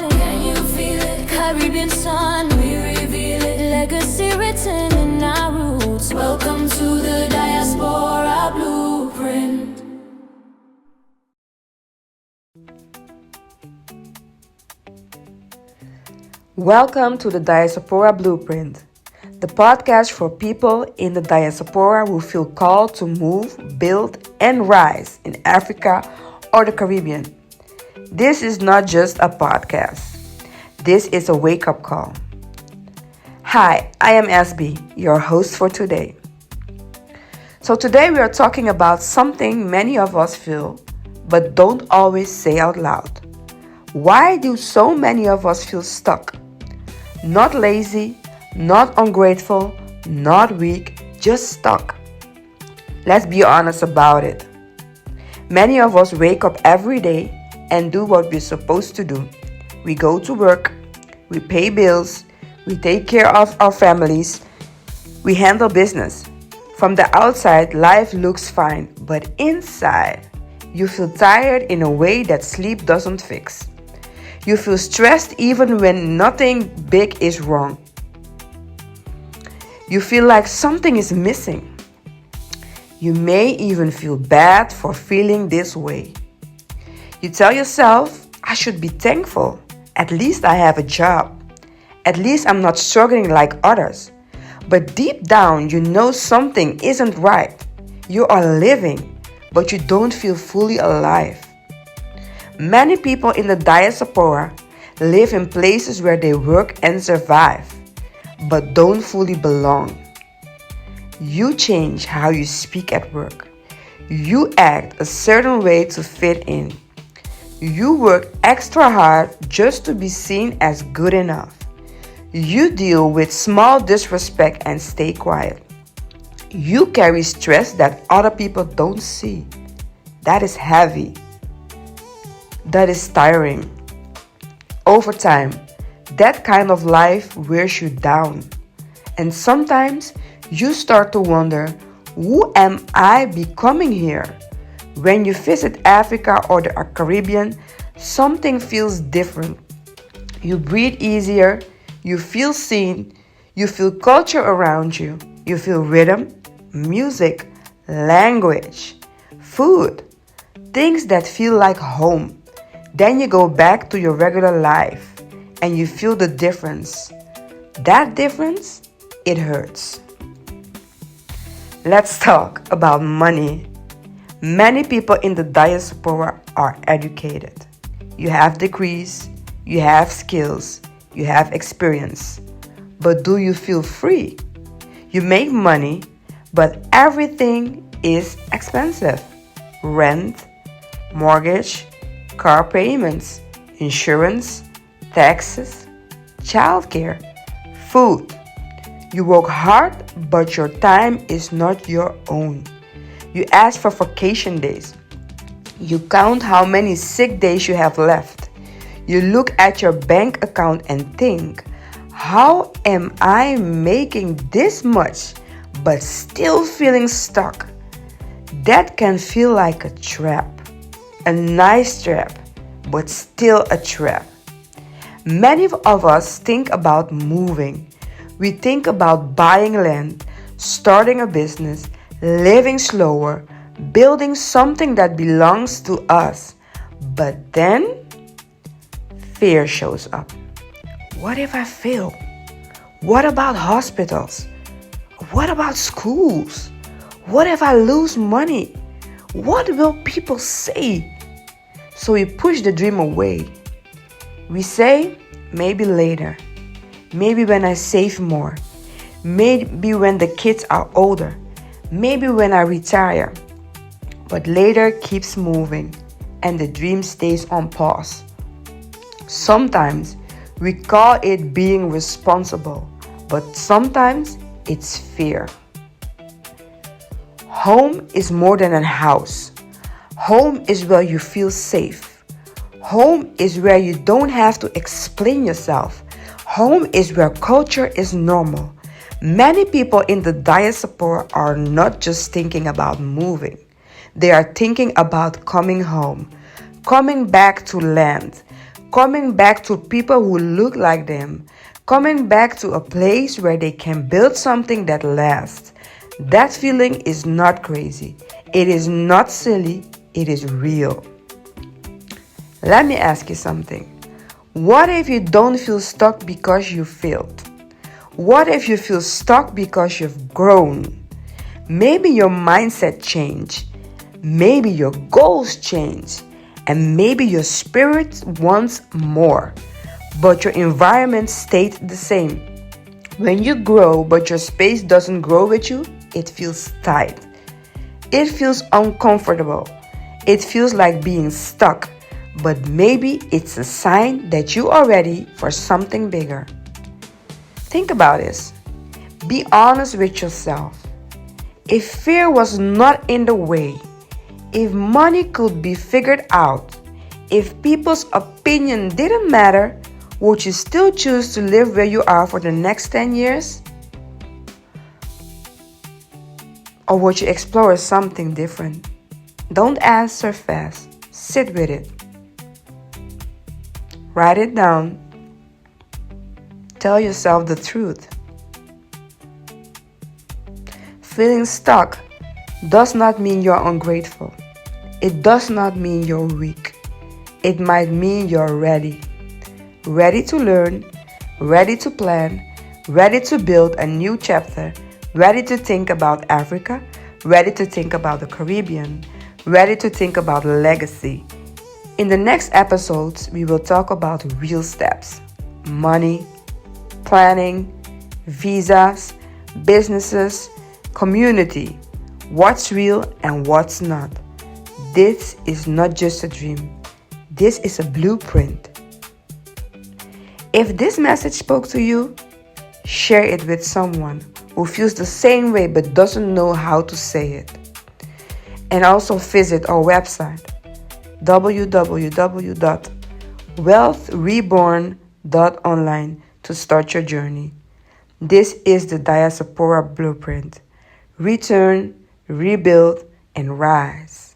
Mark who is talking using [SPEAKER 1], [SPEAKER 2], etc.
[SPEAKER 1] calling. Can you feel it? Caribbean sun, we reveal it. Legacy written in our roots. Welcome to the Diaspora blueprint.
[SPEAKER 2] Welcome to the Diaspora Blueprint, the podcast for people in the diaspora who feel called to move, build, and rise in Africa or the Caribbean. This is not just a podcast. This is a wake-up call. Hi, I am SB, your host for today. So today we are talking about something many of us feel, but don't always say out loud. Why do so many of us feel stuck? Not lazy, not ungrateful, not weak, just stuck. Let's be honest about it. Many of us wake up every day and do what we're supposed to do. We go to work, we pay bills, we take care of our families, we handle business. From the outside, life looks fine, but inside, you feel tired in a way that sleep doesn't fix. You feel stressed even when nothing big is wrong. You feel like something is missing. You may even feel bad for feeling this way. You tell yourself, I should be thankful. At least I have a job. At least I'm not struggling like others. But deep down, you know something isn't right. You are living, but you don't feel fully alive. Many people in the diaspora live in places where they work and survive, but don't fully belong. You change how you speak at work. You act a certain way to fit in. You work extra hard just to be seen as good enough. You deal with small disrespect and stay quiet. You carry stress that other people don't see. That is heavy. That is tiring. Over time, that kind of life wears you down. And sometimes you start to wonder, who am I becoming here? When you visit Africa or the Caribbean, something feels different. You breathe easier, you feel seen, you feel culture around you, you feel rhythm, music, language, food, things that feel like home. Then you go back to your regular life and you feel the difference. That difference, it hurts. Let's talk about money. Many people in the diaspora are educated. You have degrees, you have skills, you have experience. But do you feel free? You make money, but everything is expensive. Rent, mortgage, car payments, insurance, taxes, childcare, food. You work hard, but your time is not your own. You ask for vacation days. You count how many sick days you have left. You look at your bank account and think, how am I making this much but still feeling stuck? That can feel like a trap. A nice trap, but still a trap. Many of us think about moving. We think about buying land, starting a business, living slower, building something that belongs to us. But then, fear shows up. What if I fail? What about hospitals? What about schools? What if I lose money? What will people say? So we push the dream away. We say, maybe later. Maybe when I save more. Maybe when the kids are older. Maybe when I retire. But later keeps moving and the dream stays on pause. Sometimes we call it being responsible, but sometimes it's fear. Home is more than a house. Home is where you feel safe. Home is where you don't have to explain yourself. Home is where culture is normal. Many people in the diaspora are not just thinking about moving. They are thinking about coming home, coming back to land, coming back to people who look like them, coming back to a place where they can build something that lasts. That feeling is not crazy. It is not silly. It is real. Let me ask you something. What if you don't feel stuck because you failed? What if you feel stuck because you've grown? Maybe your mindset changed. Maybe your goals changed. And maybe your spirit wants more. But your environment stayed the same. When you grow but your space doesn't grow with you, it feels tight. It feels uncomfortable. It feels like being stuck. But maybe it's a sign that you are ready for something bigger. Think about this. Be honest with yourself. If fear was not in the way, if money could be figured out, if people's opinion didn't matter, would you still choose to live where you are for the next 10 years? Or would you explore something different? Don't answer fast. Sit with it. Write it down. Tell yourself the truth. Feeling stuck does not mean you're ungrateful. It does not mean you're weak. It might mean you're ready. Ready to learn, ready to plan, ready to build a new chapter, ready to think about Africa, ready to think about the Caribbean, ready to think about legacy. In the next episodes, we will talk about real steps, money, planning, visas, businesses, community, what's real and what's not. This is not just a dream. This is a blueprint. If this message spoke to you, share it with someone who feels the same way but doesn't know how to say it. And also visit our website, www.wealthreborn.online to start your journey. This is the Diaspora Blueprint. Return, rebuild, and rise.